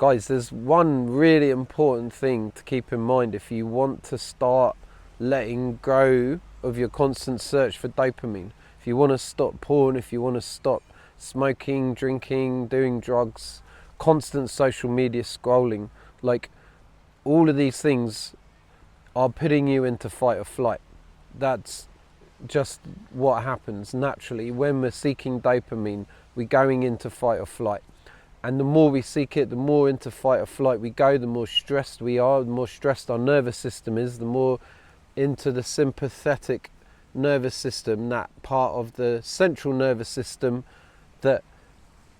Guys, there's one really important thing to keep in mind if you want to start letting go of your constant search for dopamine. If you want to stop porn, if you want to stop smoking, drinking, doing drugs, constant social media scrolling, like all of these things are putting you into fight or flight. That's just what happens naturally. When we're seeking dopamine, we're going into fight or flight. And the more we seek it, the more into fight or flight we go, the more stressed we are, the more stressed our nervous system is, the more into the sympathetic nervous system, that part of the central nervous system that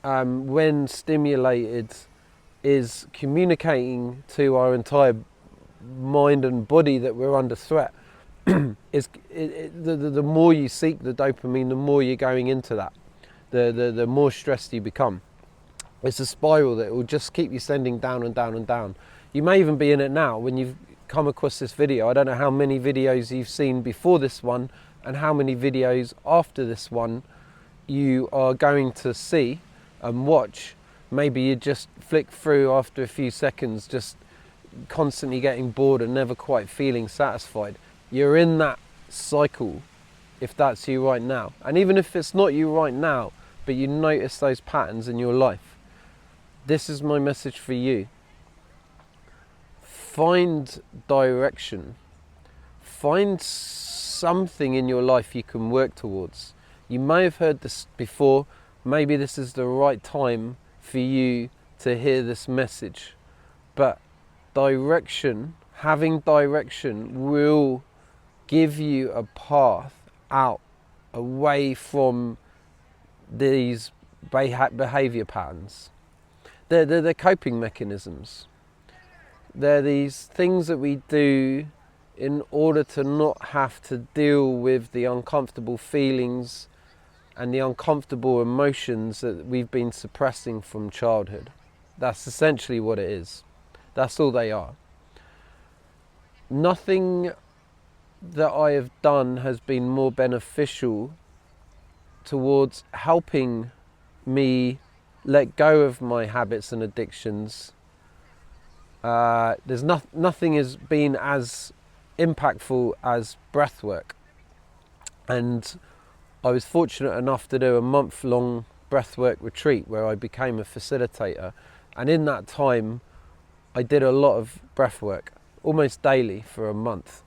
when stimulated is communicating to our entire mind and body that we're under threat. The more you seek the dopamine, the more you're going into that, the more stressed you become. It's a spiral that will just keep you sending down and down and down. You may even be in it now when you've come across this video. I don't know how many videos you've seen before this one and how many videos after this one you are going to see and watch. Maybe you just flick through after a few seconds, just constantly getting bored and never quite feeling satisfied. You're in that cycle if that's you right now. And even if it's not you right now, but you notice those patterns in your life, this is my message for you. Find direction. Find something in your life you can work towards. You may have heard this before. Maybe this is the right time for you to hear this message. But direction, having direction will give you a path out, away from these behavior patterns. They're coping mechanisms. They're these things that we do in order to not have to deal with the uncomfortable feelings and the uncomfortable emotions that we've been suppressing from childhood. That's essentially what it is. That's all they are. Nothing that I have done has been more beneficial towards helping me let go of my habits and addictions. Nothing has been as impactful as breath work. And I was fortunate enough to do a month-long breathwork retreat where I became a facilitator. And in that time, I did a lot of breathwork, almost daily for a month.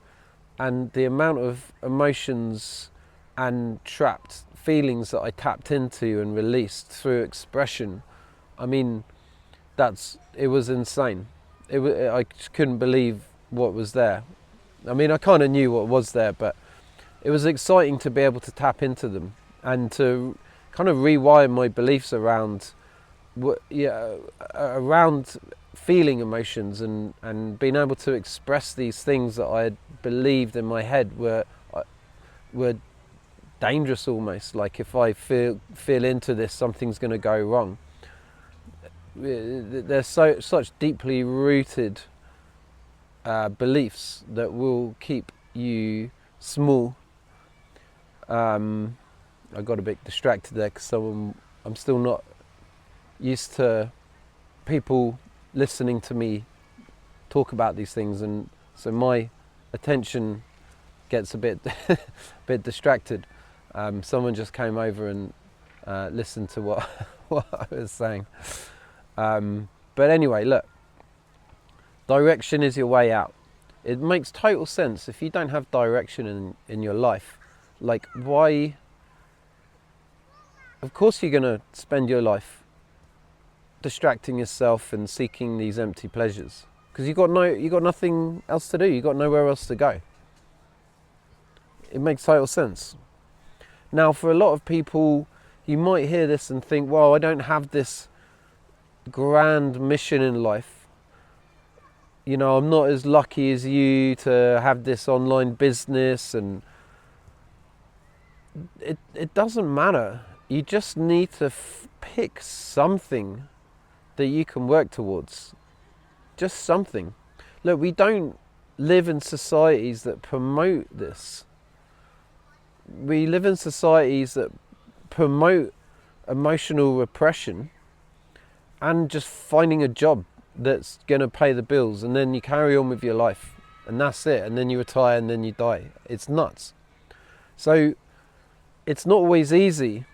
And the amount of emotions and trapped feelings that I tapped into and released through expression, I mean, it was insane. I just couldn't believe what was there. I mean, I kind of knew what was there, but it was exciting to be able to tap into them and to kind of rewire my beliefs around feeling emotions and being able to express these things that I had believed in my head were dangerous almost. Like if I feel into this, something's going to go wrong. There's such deeply rooted beliefs that will keep you small. I got a bit distracted there because I'm still not used to people listening to me talk about these things, and so my attention gets a bit distracted. Someone just came over and listened to what I was saying. But anyway, look, direction is your way out. It makes total sense. If you don't have direction in your life, like why? Of course you're going to spend your life distracting yourself and seeking these empty pleasures because you got nothing else to do. You got nowhere else to go. It makes total sense. Now, for a lot of people, you might hear this and think, well, I don't have this grand mission in life. You know, I'm not as lucky as you to have this online business, and it doesn't matter. You just need to pick something that you can work towards. Just something. Look, we don't live in societies that promote this. We live in societies that promote emotional repression and just finding a job that's going to pay the bills, and then you carry on with your life, and that's it, and then you retire, and then you die. It's nuts. So it's not always easy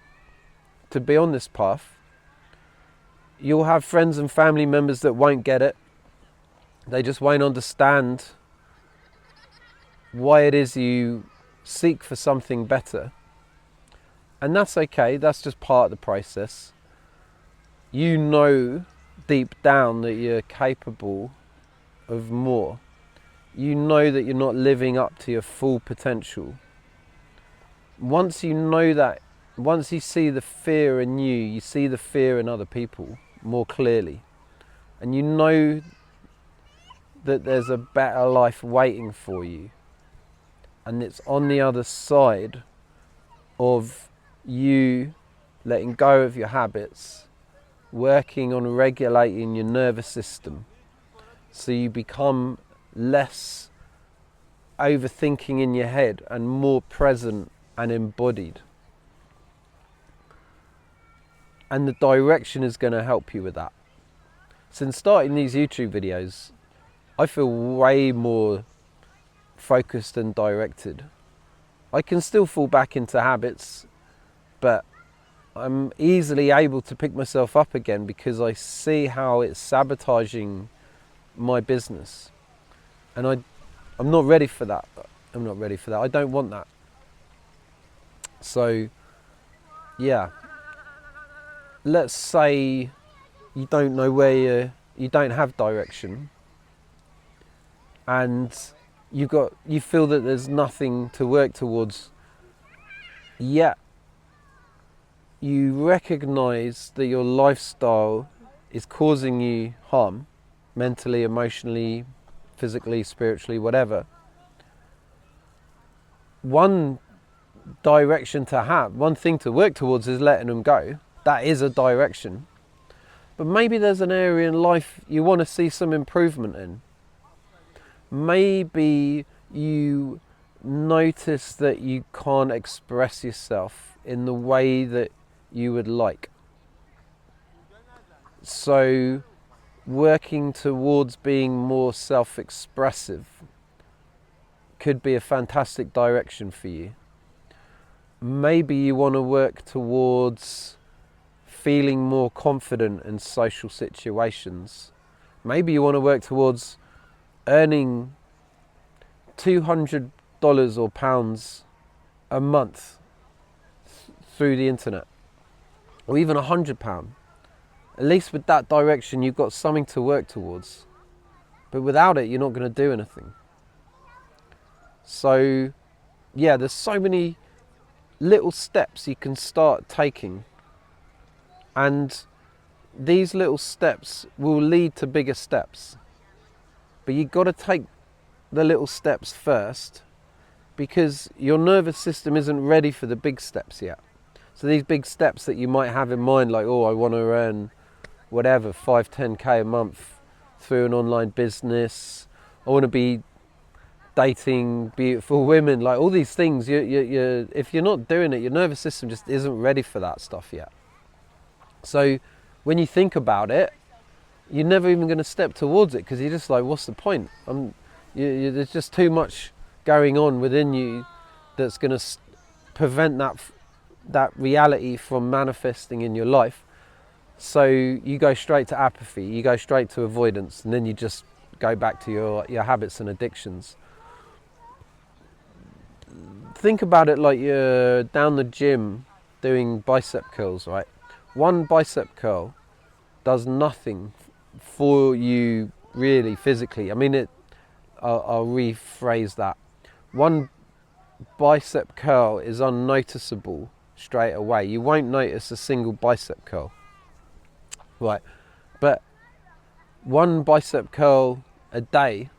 to be on this path. You'll have friends and family members that won't get it. They just won't understand why it is you seek for something better. And that's okay, that's just part of the process. You know deep down that you're capable of more. You know that you're not living up to your full potential. Once you know that, once you see the fear in you, you see the fear in other people more clearly. And you know that there's a better life waiting for you. And it's on the other side of you letting go of your habits, working on regulating your nervous system so you become less overthinking in your head and more present and embodied. And the direction is going to help you with that. Since starting these YouTube videos, I feel way more focused and directed. I can still fall back into habits, but I'm easily able to pick myself up again because I see how it's sabotaging my business. And I'm not ready for that. I'm not ready for that. I don't want that. So, yeah. Let's say you don't know where you don't have direction, and you feel that there's nothing to work towards, yet you recognize that your lifestyle is causing you harm, mentally, emotionally, physically, spiritually, whatever. One direction to have, one thing to work towards is letting them go. That is a direction. But maybe there's an area in life you want to see some improvement in. Maybe you notice that you can't express yourself in the way that you would like. So working towards being more self-expressive could be a fantastic direction for you. Maybe you want to work towards feeling more confident in social situations. Maybe you want to work towards earning $200 or pounds a month through the internet, or even £100. At least with that direction, you've got something to work towards. But without it, you're not going to do anything. So, yeah, there's so many little steps you can start taking. And these little steps will lead to bigger steps. But you've got to take the little steps first, because your nervous system isn't ready for the big steps yet. So these big steps that you might have in mind, like, oh, I want to earn whatever, 5-10k a month through an online business. I want to be dating beautiful women, like all these things. If you're not doing it, your nervous system just isn't ready for that stuff yet. So when you think about it, you're never even going to step towards it, because you're just like, what's the point? There's just too much going on within you that's going to prevent that reality from manifesting in your life. So you go straight to apathy, you go straight to avoidance, and then you just go back to your habits and addictions. Think about it like you're down the gym doing bicep curls, right? One bicep curl does nothing for you really physically. I mean, I'll rephrase that. One bicep curl is unnoticeable straight away. You won't notice a single bicep curl, right? But one bicep curl a day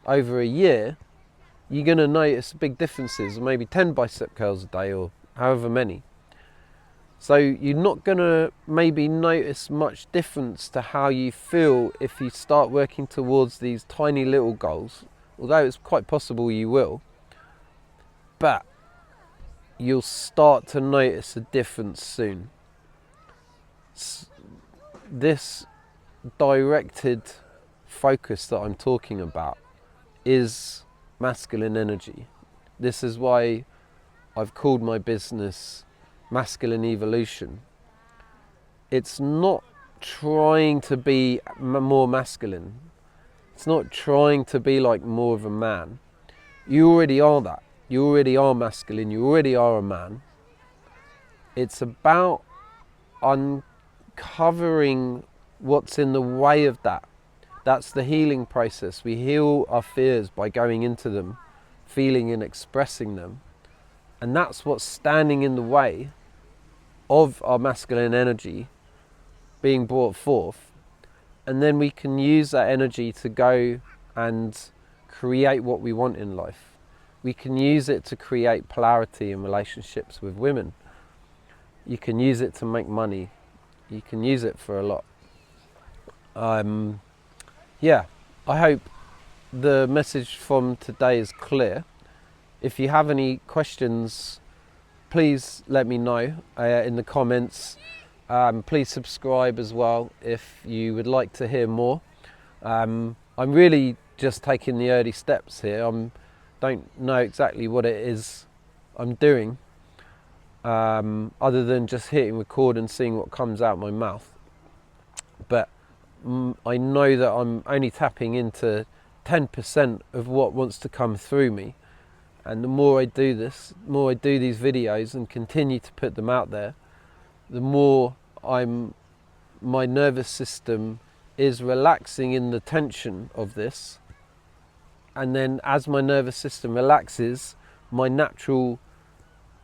over a year, you're going to notice big differences, or maybe 10 bicep curls a day, or however many. So you're not going to maybe notice much difference to how you feel if you start working towards these tiny little goals, although it's quite possible you will. But you'll start to notice a difference soon. This directed focus that I'm talking about is masculine energy. This is why I've called my business Masculine Evolution. It's not trying to be more masculine. It's not trying to be like more of a man. You already are that. You already are masculine. You already are a man. It's about uncovering what's in the way of that. That's the healing process. We heal our fears by going into them, feeling and expressing them. And that's what's standing in the way of our masculine energy being brought forth. And then we can use that energy to go and create what we want in life. We can use it to create polarity in relationships with women. You can use it to make money. You can use it for a lot. Yeah, I hope the message from today is clear. If you have any questions, please let me know in the comments. Please subscribe as well if you would like to hear more. I'm really just taking the early steps here. I don't know exactly what it is I'm doing, other than just hitting record and seeing what comes out of my mouth. But I know that I'm only tapping into 10% of what wants to come through me. And the more I do this, the more I do these videos and continue to put them out there, the more my nervous system is relaxing in the tension of this. And then as my nervous system relaxes, my natural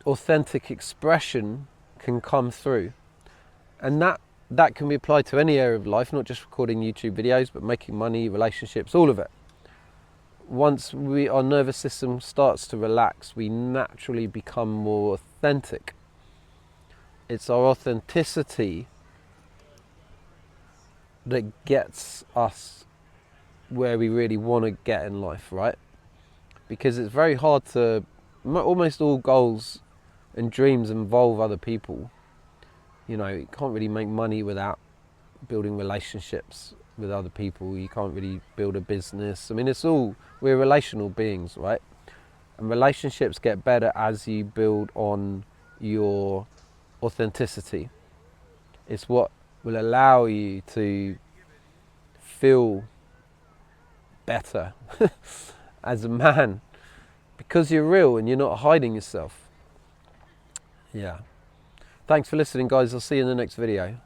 authentic expression can come through. And that can be applied to any area of life, not just recording YouTube videos, but making money, relationships, all of it. Once our nervous system starts to relax, we naturally become more authentic. It's our authenticity that gets us where we really want to get in life, right? Because it's very hard to, almost all goals and dreams involve other people. You know, you can't really make money without building relationships with other people. You can't really build a business. I mean, we're relational beings, right? And relationships get better as you build on your authenticity. It's what will allow you to feel better as a man, because you're real and you're not hiding yourself. Yeah. Thanks for listening, guys. I'll see you in the next video.